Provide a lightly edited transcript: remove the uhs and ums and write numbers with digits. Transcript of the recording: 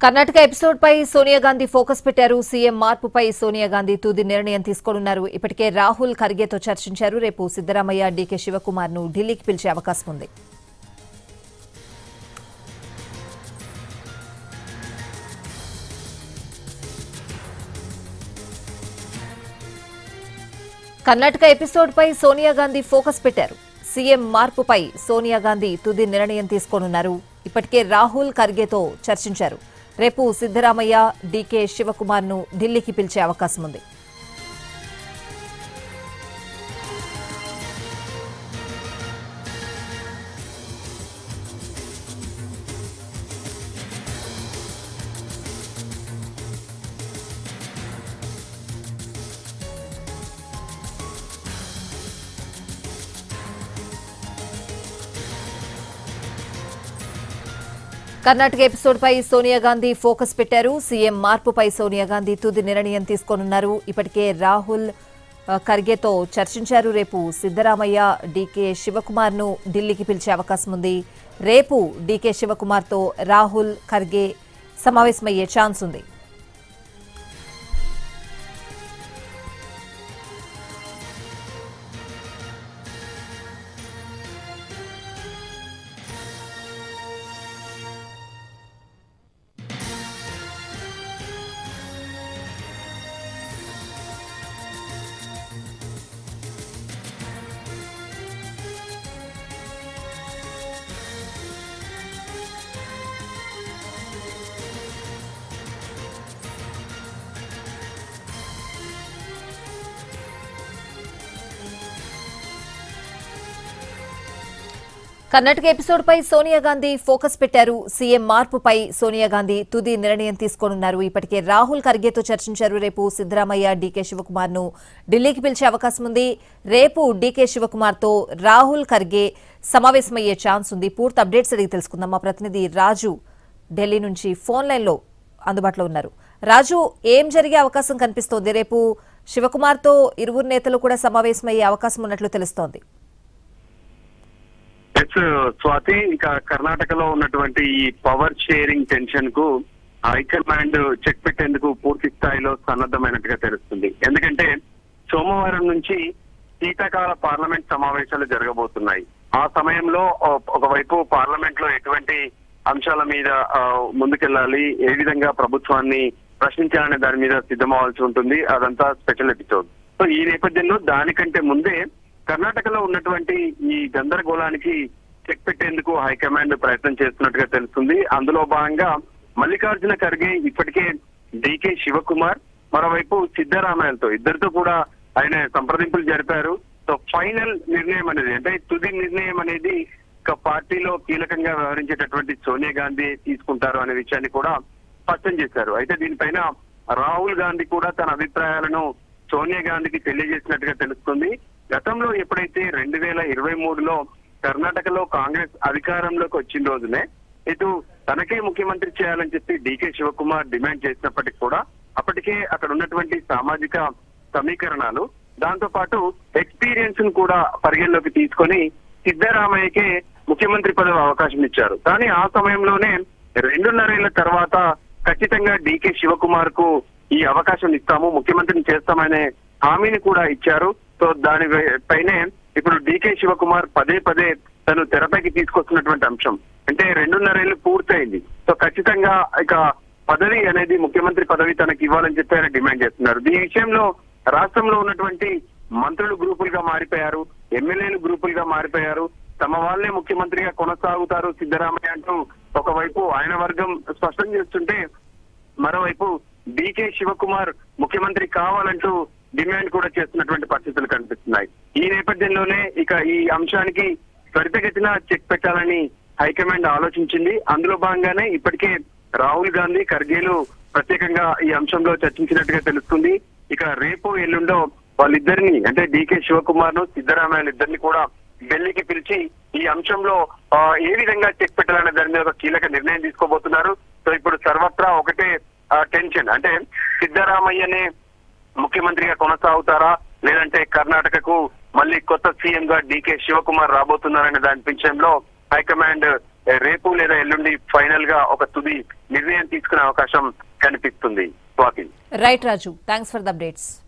Karnataka episode పై Sonia Gandhi focus పెట్టారు. CM మార్పుపై సోనియా గాంధీ తుది నిర్ణయం తీసుకోనున్నారు. ఇప్పటికే రాహుల్ ఖర్గేతో చర్చించారు. రేపు సిద్దరామయ్య, డీకే శివకుమార్ ను ఢిల్లీకి పిలిచే అవకాశం ఉంది. కర్ణాటక ఎపిసోడ్ పై సోనియా గాంధీ ఫోకస్ పెట్టారు. సీఎం మార్పుపై సోనియా గాంధీ తుది నిర్ణయం తీసుకోనున్నారు. ఇప్పటికే రాహుల్ ఖర్గేతో చర్చించారు. రేపు సిద్దరామయ్య, డీకే శివకుమార్ ను ఢిల్లీకి పిలిచే అవకాశం ఉంది. కర్ణాటక ఎపిసోడ్ పై సోనియా గాంధీ ఫోకస్ పెట్టారు. సీఎం మార్పుపై సోనియా గాంధీ తుది నిర్ణయం తీసుకోనున్నారు. ఇప్పటికే రాహుల్ ఖర్గేతో చర్చించారు. రేపు సిద్దరామయ్య, డీకే శివకుమార్ ను ఢిల్లీకి పిలిచే అవకాశం ఉంది. రేపు డీకే శివకుమార్ తో రాహుల్ ఖర్గే సమావేశమయ్యే ఛాన్స్ ఉంది. కర్ణాటక ఎపిసోడ్ పై సోనియా గాంధీ ఫోకస్ పెట్టారు. సీఎం మార్పుపై సోనియా గాంధీ తుది నిర్ణయం తీసుకోనున్నారు. ఇప్పటికే రాహుల్ ఖర్గేతో చర్చించారు. రేపు సిద్దరామయ్య, డీకే శివకుమార్ ను ఢిల్లీకి పిలిచే అవకాశం ఉంది. రేపు డీకే శివకుమార్ తో రాహుల్ ఖర్గే సమావేశమయ్యే ఛాన్స్ ఉంది. పూర్తి అప్డేట్స్ అడిగి తెలుసుకుందాం. మా ప్రతినిధి రాజు ఢిల్లీ నుంచి ఫోన్ లైన్ లో అందుబాటులో ఉన్నారు. రాజు, ఏం జరిగే అవకాశం కనిపిస్తోంది? రేపు శివకుమార్ తో ఇరువురు నేతలు కూడా సమావేశమయ్యే అవకాశం ఉన్నట్లు తెలుస్తోంది. స్వాతి, ఇక కర్ణాటకలో ఉన్నటువంటి ఈ పవర్ షేరింగ్ టెన్షన్ కు హైకమాండ్ చెక్ పెట్టేందుకు పూర్తి స్థాయిలో సన్నద్ధమైనట్టుగా తెలుస్తుంది. ఎందుకంటే సోమవారం నుంచి శీతాకాల పార్లమెంట్ సమావేశాలు జరగబోతున్నాయి. ఆ సమయంలో ఒకవైపు పార్లమెంట్ లో ఎటువంటి అంశాల మీద ముందుకెళ్లాలి, ఏ విధంగా ప్రభుత్వాన్ని ప్రశ్నించాలనే దాని మీద సిద్ధమవ్వాల్సి ఉంటుంది. అదంతా స్పెషల్ ఎపిసోడ్. సో ఈ నేపథ్యంలో దానికంటే ముందే కర్ణాటకలో ఉన్నటువంటి ఈ గందరగోళానికి చెక్ పెట్టేందుకు హైకమాండ్ ప్రయత్నం చేస్తున్నట్టుగా తెలుస్తుంది. అందులో భాగంగా మల్లికార్జున ఖర్గే ఇప్పటికే డీకే శివకుమార్, మరోవైపు సిద్దరామయ్యతో ఇద్దరితో కూడా ఆయన సంప్రదింపులు జరిపారు. సో ఫైనల్ నిర్ణయం అనేది, అంటే తుది నిర్ణయం అనేది ఒక పార్టీలో కీలకంగా వ్యవహరించేటటువంటి సోనియా గాంధీ తీసుకుంటారు అనే విషయాన్ని కూడా స్పష్టం చేశారు. అయితే దీనిపైన రాహుల్ గాంధీ కూడా తన అభిప్రాయాలను సోనియా గాంధీకి తెలియజేసినట్టుగా తెలుస్తుంది. గతంలో ఎప్పుడైతే 2023లో కర్ణాటకలో కాంగ్రెస్ అధికారంలోకి వచ్చిన రోజునే ఇటు తనకే ముఖ్యమంత్రి చేయాలని చెప్పి డీకే శివకుమార్ డిమాండ్ చేసినప్పటికీ కూడా అప్పటికే అక్కడ ఉన్నటువంటి సామాజిక సమీకరణాలు, దాంతో పాటు ఎక్స్పీరియన్స్ ను కూడా పరిగణలోకి తీసుకొని సిద్దరామయ్యకే ముఖ్యమంత్రి పదవి అవకాశం ఇచ్చారు. కానీ ఆ సమయంలోనే 2.5 ఏళ్ల తర్వాత ఖచ్చితంగా డీకే శివకుమార్ కు ఈ అవకాశం ఇస్తాము, ముఖ్యమంత్రిని చేస్తామనే హామీని కూడా ఇచ్చారు. సో దాని పైనే ఇప్పుడు డీకే శివకుమార్ పదే తను తెరపైకి తీసుకొస్తున్నటువంటి అంశం అంటే 2.5 ఏళ్లు పూర్తయింది. సో ఖచ్చితంగా ఇక పదవి అనేది, ముఖ్యమంత్రి పదవి తనకి ఇవ్వాలని చెప్పి ఆయన డిమాండ్ చేస్తున్నారు. ఈ విషయంలో రాష్ట్రంలో ఉన్నటువంటి మంత్రులు గ్రూపులుగా మారిపోయారు, ఎమ్మెల్యేలు గ్రూపులుగా మారిపోయారు. తమ వాళ్ళే ముఖ్యమంత్రిగా కొనసాగుతారు సిద్దరామయ్య అంటూ ఒకవైపు ఆయన వర్గం స్పష్టం చేస్తుంటే, మరోవైపు డీకే శివకుమార్ ముఖ్యమంత్రి కావాలంటూ డిమాండ్ కూడా చేస్తున్నటువంటి పరిస్థితులు కనిపిస్తున్నాయి. ఈ నేపథ్యంలోనే ఇక ఈ అంశానికి త్వరితగతిన చెక్ పెట్టాలని హైకమాండ్ ఆలోచించింది. అందులో భాగంగానే ఇప్పటికే రాహుల్ గాంధీ, ఖర్గేలు ప్రత్యేకంగా ఈ అంశంలో చర్చించినట్టుగా తెలుస్తుంది. ఇక రేపు ఎల్లుండో వాళ్ళిద్దరిని, అంటే డీకే శివకుమార్ ను సిద్దరామయ్య ఇద్దరిని కూడా ఢిల్లీకి పిలిచి ఈ అంశంలో ఏ విధంగా చెక్ పెట్టాలనే దాని మీద ఒక కీలక నిర్ణయం తీసుకోబోతున్నారు. సో ఇప్పుడు సర్వత్రా ఒకటే టెన్షన్, అంటే సిద్దరామయ్యనే ముఖ్యమంత్రిగా కొనసాగుతారా, లేదంటే కర్ణాటకకు మళ్ళీ కొత్త సీఎం గా డీకే శివకుమార్ రాబోతున్నారనే దాని విషయంలో హైకమాండ్ రేపు లేదా ఎల్లుండి ఫైనల్ గా ఒక తుది నిర్ణయం తీసుకునే అవకాశం కనిపిస్తుంది. Swathi. Right Raju, thanks for the updates.